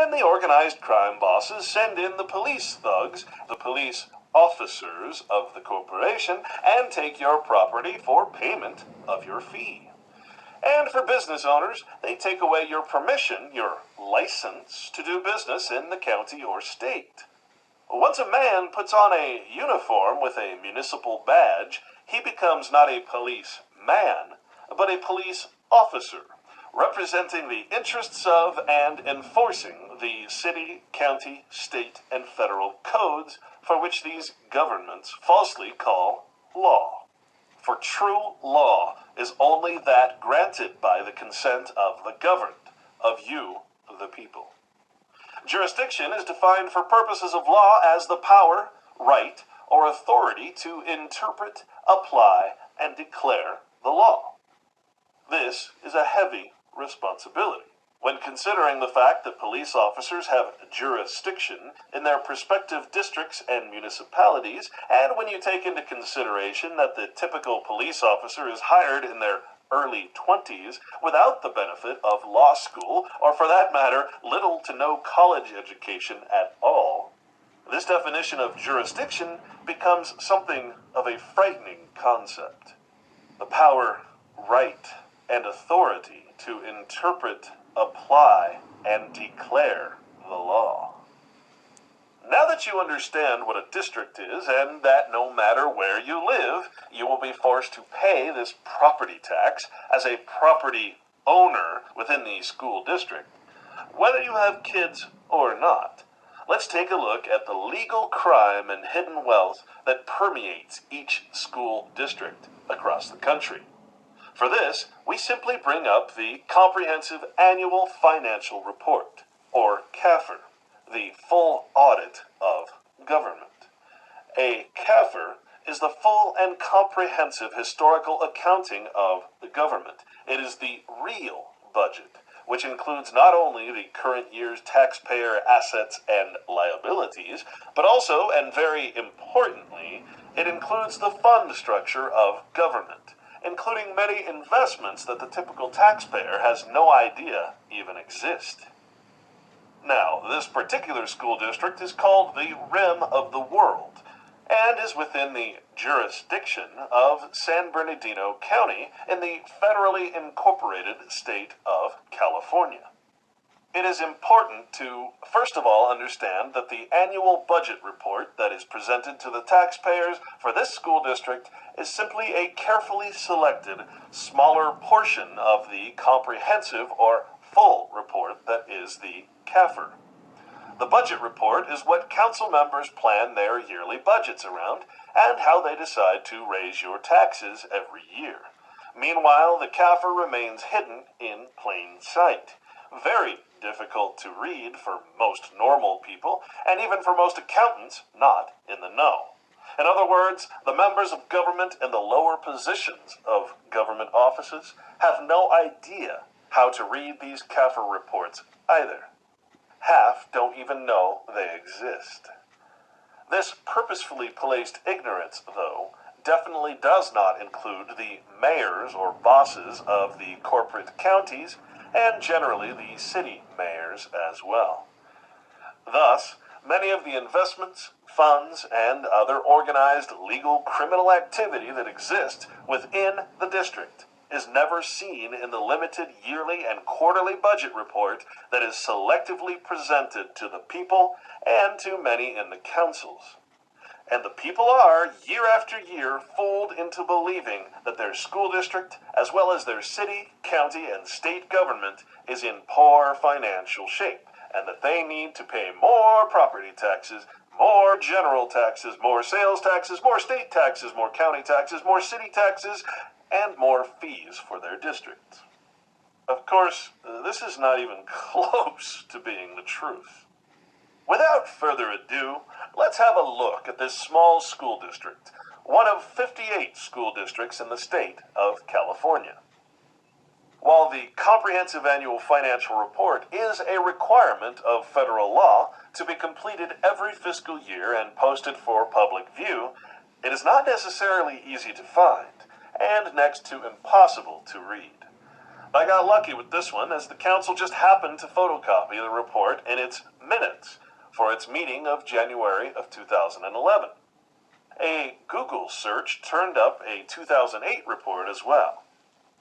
Then the organized crime bosses send in the police thugs, the police officers of the corporation, and take your property for payment of your fee. And for business owners, they take away your permission, your license to do business in the county or state. Once a man puts on a uniform with a municipal badge, he becomes not a police man, but a police officer, representing the interests of and enforcing the city, county, state, and federal codes for which these governments falsely call law. For true law is only that granted by the consent of the governed, of you, the people. Jurisdiction is defined for purposes of law as the power, right, or authority to interpret, apply, and declare the law. This is a heavy responsibility when considering the fact that police officers have jurisdiction in their respective districts and municipalities, and when you take into consideration that the typical police officer is hired in their early 20s without the benefit of law school, or for that matter, little to no college education at all. This definition of jurisdiction becomes something of a frightening concept. The power, right, and authority to interpret, apply, and declare the law. Now that you understand what a district is, and that no matter where you live, you will be forced to pay this property tax as a property owner within the school district, whether you have kids or not, let's take a look at the legal crime and hidden wealth that permeates each school district across the country. For this, we simply bring up the Comprehensive Annual Financial Report, or CAFR, the full audit of government. A CAFR is the full and comprehensive historical accounting of the government. It is the real budget, which includes not only the current year's taxpayer assets and liabilities, but also, and very importantly, it includes the fund structure of government, including many investments that the typical taxpayer has no idea even exist. Now, this particular school district is called the Rim of the World, and is within the jurisdiction of San Bernardino County in the federally incorporated state of California. It is important to, first of all, understand that the annual budget report that is presented to the taxpayers for this school district is simply a carefully selected, smaller portion of the comprehensive or full report that is the CAFR. The budget report is what council members plan their yearly budgets around and how they decide to raise your taxes every year. Meanwhile, the CAFR remains hidden in plain sight. Very difficult to read for most normal people, and even for most accountants not in the know. In other words, the members of government in the lower positions of government offices have no idea how to read these CAFR reports either. Half don't even know they exist. This purposefully placed ignorance, though, definitely does not include the mayors or bosses of the corporate counties, and generally the city mayors as well. Thus, many of the investments, funds, and other organized legal criminal activity that exists within the district is never seen in the limited yearly and quarterly budget report that is selectively presented to the people and to many in the councils. And the people are, year after year, fooled into believing that their school district, as well as their city, county, and state government, is in poor financial shape, and that they need to pay more property taxes, more general taxes, more sales taxes, more state taxes, more county taxes, more city taxes, and more fees for their districts. Of course, this is not even close to being the truth. Without further ado, let's have a look at this small school district, one of 58 school districts in the state of California. While the Comprehensive Annual Financial Report is a requirement of federal law to be completed every fiscal year and posted for public view, it is not necessarily easy to find, and next to impossible to read. I got lucky with this one, as the council just happened to photocopy the report in its minutes for its meeting of January of 2011. A Google search turned up a 2008 report as well.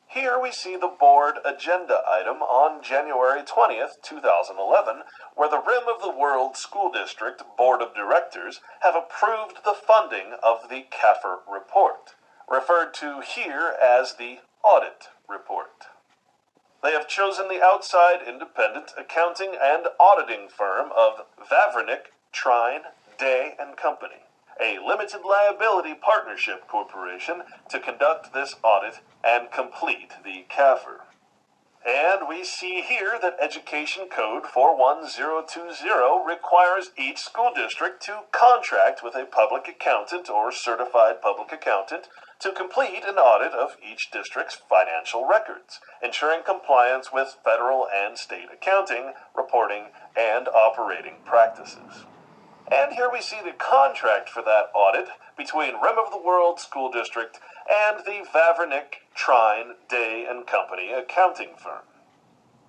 Here we see the board agenda item on January 20th, 2011, where the Rim of the World School District Board of Directors have approved the funding of the CAFR report, referred to here as the audit report. They have chosen the outside independent accounting and auditing firm of Vavrinic, Trine, Day and Company, a limited liability partnership corporation, to conduct this audit and complete the CAFR. And we see here that Education Code 41020 requires each school district to contract with a public accountant or certified public accountant to complete an audit of each district's financial records, ensuring compliance with federal and state accounting, reporting, and operating practices. And here we see the contract for that audit between Rim of the World School District and the Vavrinic, Trine, Day and Company accounting firm.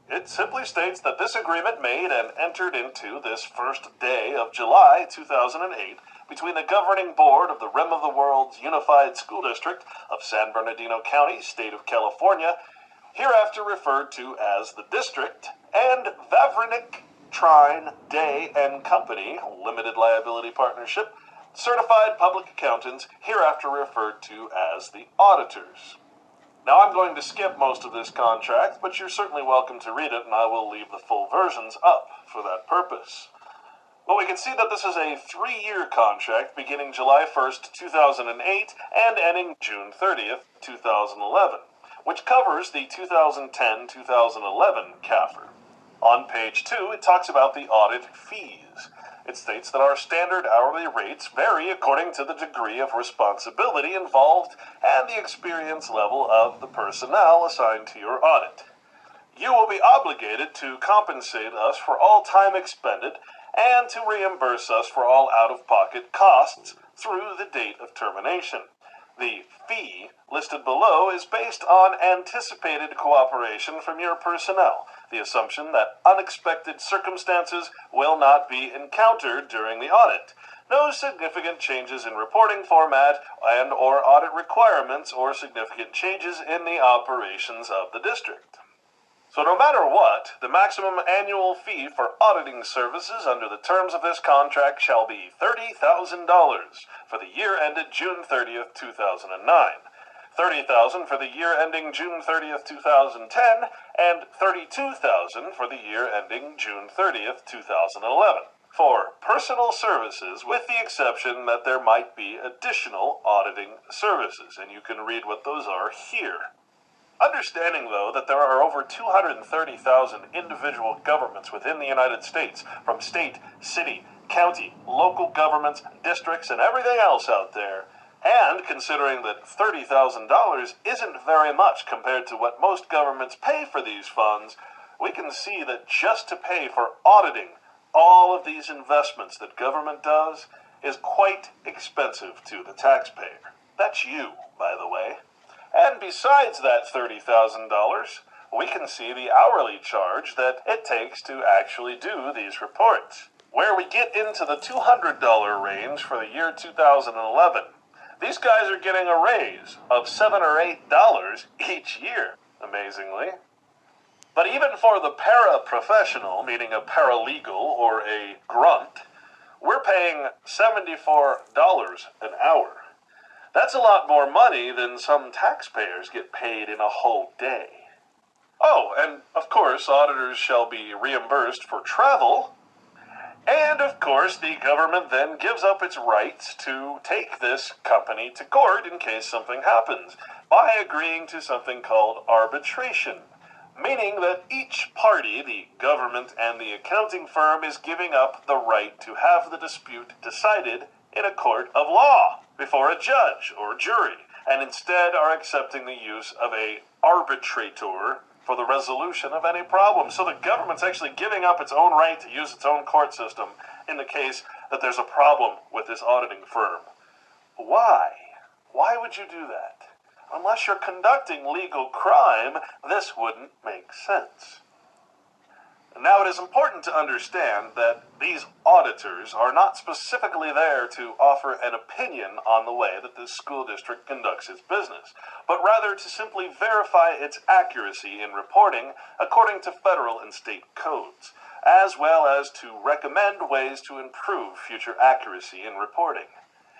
It simply states that this agreement made and entered into this first day of July 2008 between the governing board of the Rim of the World's Unified School District of San Bernardino County, State of California, hereafter referred to as the district, and Vavrinic, Trine, Day and Company, Limited Liability Partnership, certified public accountants, hereafter referred to as the auditors. Now I'm going to skip most of this contract, but you're certainly welcome to read it, and I will leave the full versions up for that purpose. Well, we can see that this is a 3-year contract beginning July 1st, 2008 and ending June 30th, 2011, which covers the 2010-2011 CAFR. On page 2, it talks about the audit fees. It states that our standard hourly rates vary according to the degree of responsibility involved and the experience level of the personnel assigned to your audit. You will be obligated to compensate us for all time expended and to reimburse us for all out-of-pocket costs through the date of termination. The fee listed below is based on anticipated cooperation from your personnel, the assumption that unexpected circumstances will not be encountered during the audit, no significant changes in reporting format and or audit requirements, or significant changes in the operations of the district. So no matter what, the maximum annual fee for auditing services under the terms of this contract shall be $30,000 for the year ended June 30th, 2009, $30,000 for the year ending June 30th, 2010, and $32,000 for the year ending June 30th, 2011, for personal services, with the exception that there might be additional auditing services, and you can read what those are here. Understanding, though, that there are over 230,000 individual governments within the United States, from state, city, county, local governments, districts, and everything else out there, and considering that $30,000 isn't very much compared to what most governments pay for these funds, we can see that just to pay for auditing all of these investments that government does is quite expensive to the taxpayer. That's you, by the way. And besides that $30,000, we can see the hourly charge that it takes to actually do these reports, where we get into the $200 range for the year 2011. These guys are getting a raise of $7 or $8 each year, amazingly. But even for the paraprofessional, meaning a paralegal or a grunt, we're paying $74 an hour. That's a lot more money than some taxpayers get paid in a whole day. Oh, and of course, auditors shall be reimbursed for travel. And of course, the government then gives up its rights to take this company to court in case something happens, by agreeing to something called arbitration, meaning that each party, the government and the accounting firm, is giving up the right to have the dispute decided in a court of law before a judge or jury, and instead are accepting the use of a arbitrator for the resolution of any problem. So the government's actually giving up its own right to use its own court system in the case that there's a problem with this auditing firm. Why? Why would you do that? Unless you're conducting legal crime, this wouldn't make sense. Now, it is important to understand that these auditors are not specifically there to offer an opinion on the way that this school district conducts its business, but rather to simply verify its accuracy in reporting according to federal and state codes, as well as to recommend ways to improve future accuracy in reporting.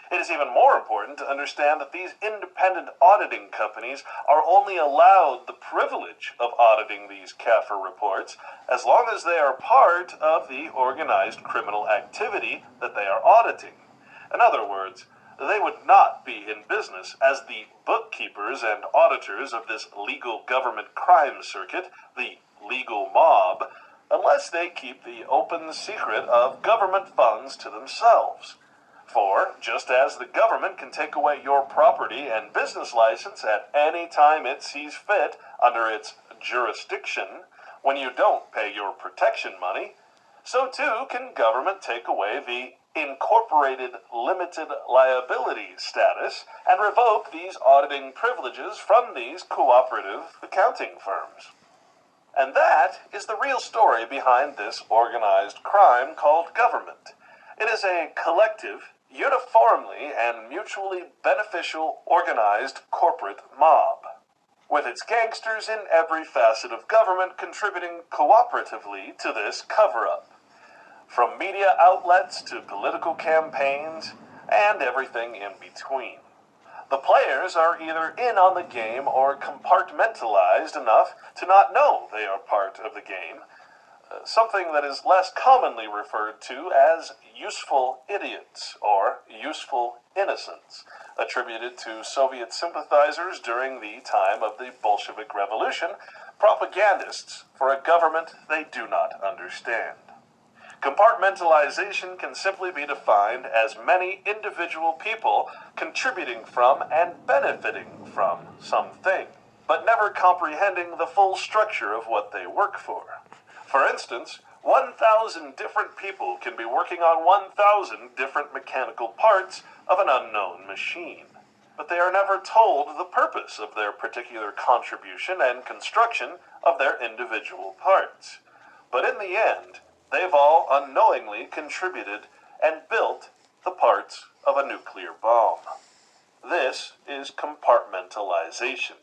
It is even more important to understand that these independent auditing companies are only allowed the privilege of auditing these CAFR reports as long as they are part of the organized criminal activity that they are auditing. In other words, they would not be in business as the bookkeepers and auditors of this legal government crime circuit, the legal mob, unless they keep the open secret of government funds to themselves. For, just as the government can take away your property and business license at any time it sees fit under its jurisdiction when you don't pay your protection money, so too can government take away the incorporated limited liability status and revoke these auditing privileges from these cooperative accounting firms. And that is the real story behind this organized crime called government. It is a collective, uniformly and mutually beneficial organized corporate mob, with its gangsters in every facet of government contributing cooperatively to this cover-up, from media outlets to political campaigns and everything in between. The players are either in on the game or compartmentalized enough to not know they are part of the game, something that is less commonly referred to as useful idiots or useful innocents, attributed to Soviet sympathizers during the time of the Bolshevik Revolution, propagandists for a government they do not understand. Compartmentalization can simply be defined as many individual people contributing from and benefiting from something, but never comprehending the full structure of what they work for. For instance, 1,000 different people can be working on 1,000 different mechanical parts of an unknown machine, but they are never told the purpose of their particular contribution and construction of their individual parts. But in the end, they've all unknowingly contributed and built the parts of a nuclear bomb. This is compartmentalization.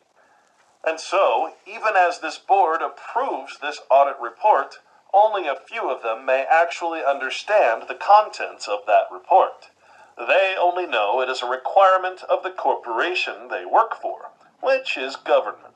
And so, even as this board approves this audit report, only a few of them may actually understand the contents of that report. They only know it is a requirement of the corporation they work for, which is government.